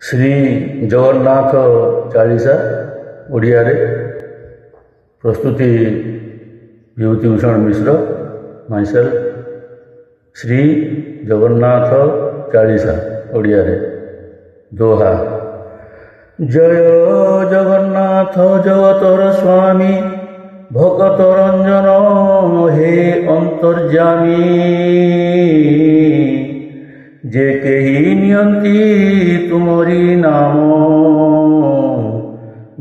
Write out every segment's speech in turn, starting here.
श्री जगन्नाथ चालीसा ओडिया रे प्रस्तुति विभूतिभूषण मिश्र माइसेल। श्री जगन्नाथ चालीसा ओडिया रे दोहा। जय जगन्नाथ जगतर स्वामी भगत रंजन हे अंतर्जामी। जे केही नियंती तुमरी नाम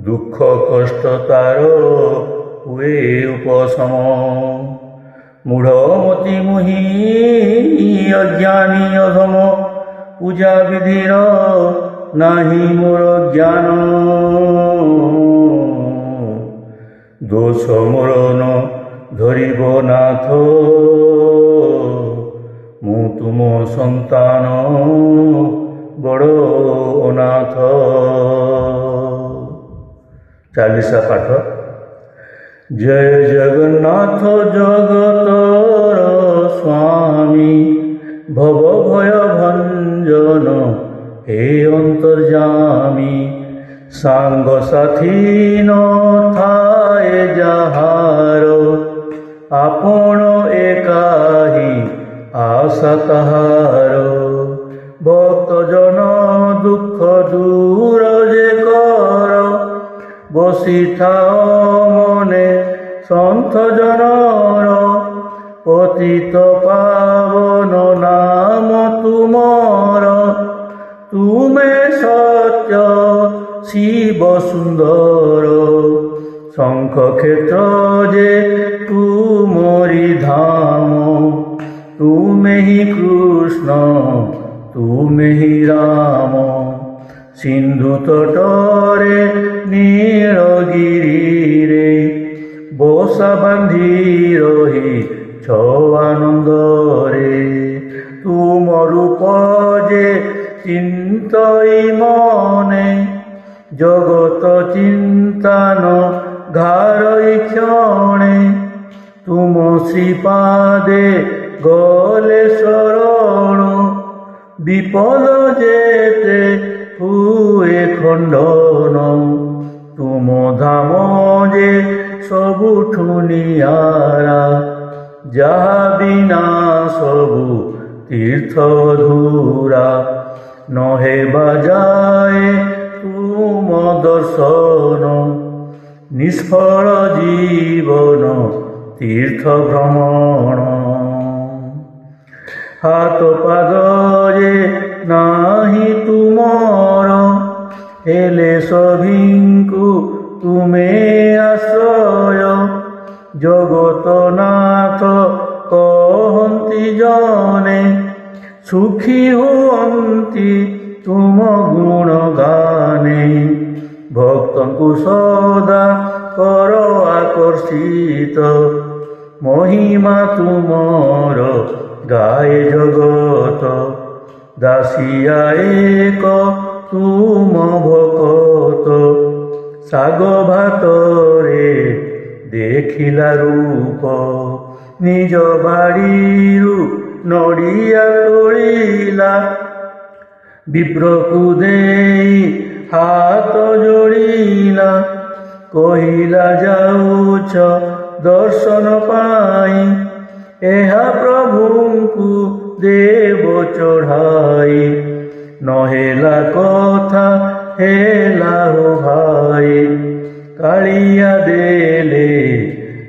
दुख कष्ट तार हुए उपशम। मूढ़मती मुहि अज्ञानी अधम पूजा विधिर नाही मोर ज्ञान। दोष मोर न धरिब नाथ मु तुम संतान बड़ अनाथ। चालीसा पाठ। जय जगन्नाथ जगतर स्वामी भव भय भंजन हे अंतर्जामी। सांग साथी न थाए जहार आपण एकाही आशा तहार। भक्त जन दुख दूर जे कर बसी थाओ मने सन्थ जनर। पतित पावन नाम तुमर तुमे सत्य शिव सुंदर। शंख क्षेत्र जे तुमरी धाम तुमे ही कृष्ण तुमे ही राम। सिंधु तटरे नीलगिरी रे बसा बांधी रही छ आनंद रे। तुम रूप जे चिंतई मने जगत चिंतन घारई क्षणे। तुम श्रीपादे गले शरण विपद जेते हुए खंडन। तुम धाम जे सबुठु नियारा जहा बिना सबु तीर्थ धूरा। नहे बाजाए तुम दर्शन निष्फल जीवन तीर्थ भ्रमण। हाथ पाद जे नाही तुमर हेले सभिंकु तुमे आश्रय। जगत नाथ कहंती जने सुखी हुअंती तुम गुण गाने। भक्तंकु सदा कर आकर्षित महिमा तुमर गाए जगत। दासिया एक तुम भकत साग भात रे देखिला रूप। निज बाड़ीरु नड़िया तोड़िला विप्रकु देई हाथ जोड़िला। कहिला जाउछ दर्शन पाई एहा प्रभुंकु देव चढ़ाई। नहेला कथा हेला हो भाई कालिया देले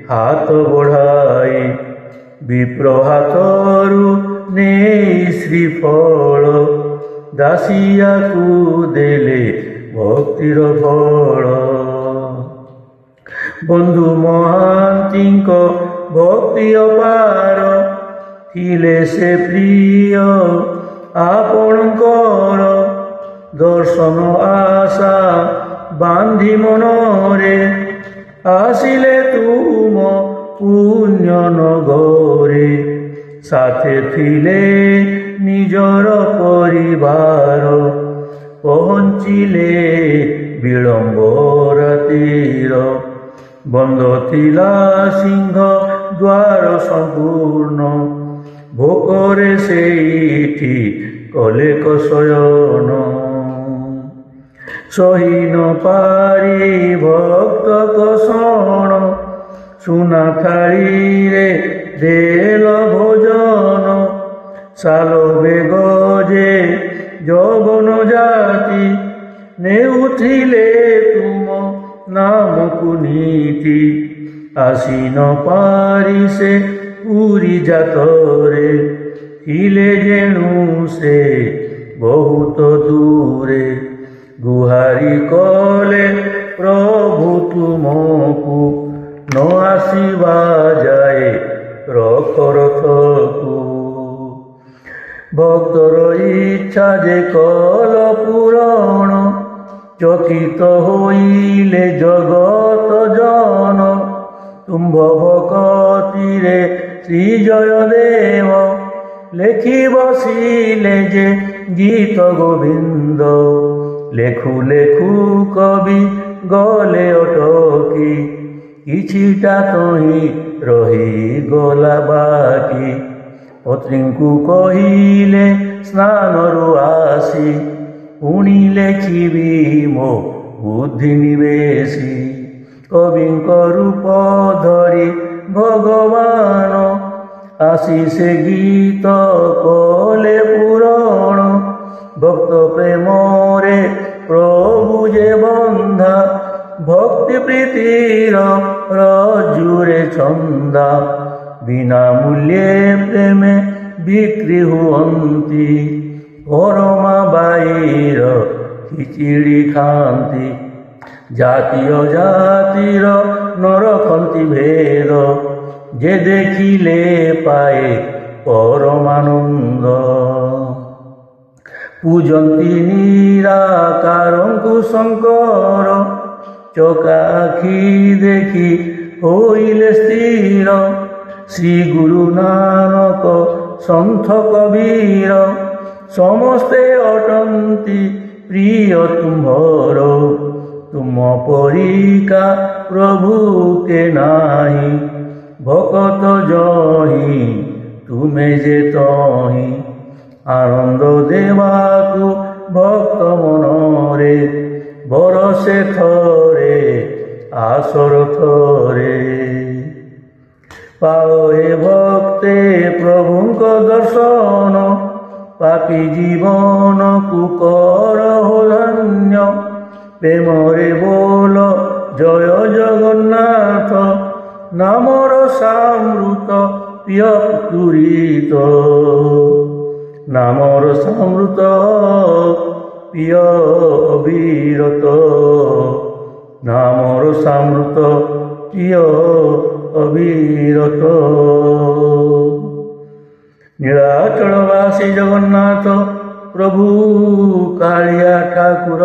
हाथ बढ़ाई। विप्र हाथरु नेई श्रीफल दासिया को देले भक्तिर फल। बंधु महांतींक भक्ति अपार थिले से प्रिय आपणकर। दर्शन आशा बांधी मनरे आसिले तुम पुण्य नगरे। साथे थिले निजर परिवार पहुँचिले विलंब रातिर। बंद थिला सिंह द्वार संपूर्ण भोकरे सेठी कले शयन। সহি ন পারি ভক্ত কষণ সুনা থাড়িরে দেল ভোজন সালবে গজে যৌবন জাতি নেউঠিলে তুম নামকু নীতি আসি ন পারি সে পুরী জাতরে ଥିଲେ ଯେଣୁ ସେ ବହୁତ ଦୂରେ ଗୁହାରି କଲେ ପ୍ରଭୁ ତୁମକୁ ନ ଆସିବା ଯାଏ ରଖ ରଥକୁ ଭକ୍ତର ଇଚ୍ଛା ଯେ କଲ ପୂରଣ ଚକିତ ହୋଇଲେ ଜଗତ ଜନ ତୁମ୍ଭ ଭକତିରେ ଶ୍ରୀ ଜୟଦେବ লেখি বসিলে যে গীত গোবিন্দ লেখু লেখু কবি গলে অটকি কিছিটা তহি রহিগলা বাকি পত্নীଙ୍କୁ କହିଲେ ସ୍ନାନରୁ ଆସି ପୁଣି ଲେଖିବି ମୋ ବୁଦ୍ଧି ନିବେଶୀ କବିଙ୍କ ରୂପ ଧରି ଭଗବାନ আসি সে গীত কলে পুরাণ ভক্ত প্রেমরে প্রভু যে বন্ধা ভক্তি প্রীতির রজুরে ছন্দা বিনা মূল্যে প্রেমে বিক্রি হুয়ন্তি পরমা বাইর খিচিড়ি খান্তি জাতীয় জাতির নরখন্তি ভেদ যে দেখিলে পায়ে পরমানন্দ পূজন্তি নিরাকারଙ୍କୁ শঙ্কর চকাখি দেখি হইলে স্থির শ্রী গুরু নানক সন্থ কবীর সমস্তে অটন্তি প্রিয় তুম্ভর তুম পরিকা প্রভু কে নাহি ভকত জহি তুমে যে তহি আনন্দ দেবাকু ভক্ত মনরে বরসে থরে আসর থরে পাও এ ভক্তে প্রভুঙ্ক দর্শন পাপি জীবনকু কর ধন্য প্রেমরে বল জয় জগন্নাথ নামর সামৃত প্রিয় পুরীত নামর সামৃত প্রিয় অবিরত নামর সামৃত প্রিয় অবিরত নীলাচলবাসী জগন্নাথ প্রভু কাଳିଆ ঠাকুর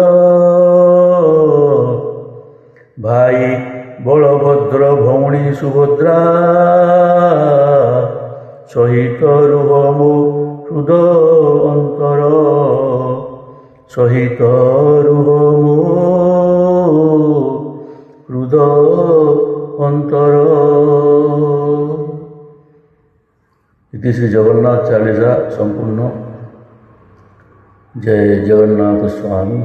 ভাই বলভদ্র ভৌণী সুভদ্রা সহিত রুহ মো হৃদ অন্তর সহিত রুহ মো হৃদ অন্তর। इति श्री जगन्नाथ चालीसा संपूर्ण। जय जगन्नाथ स्वामी।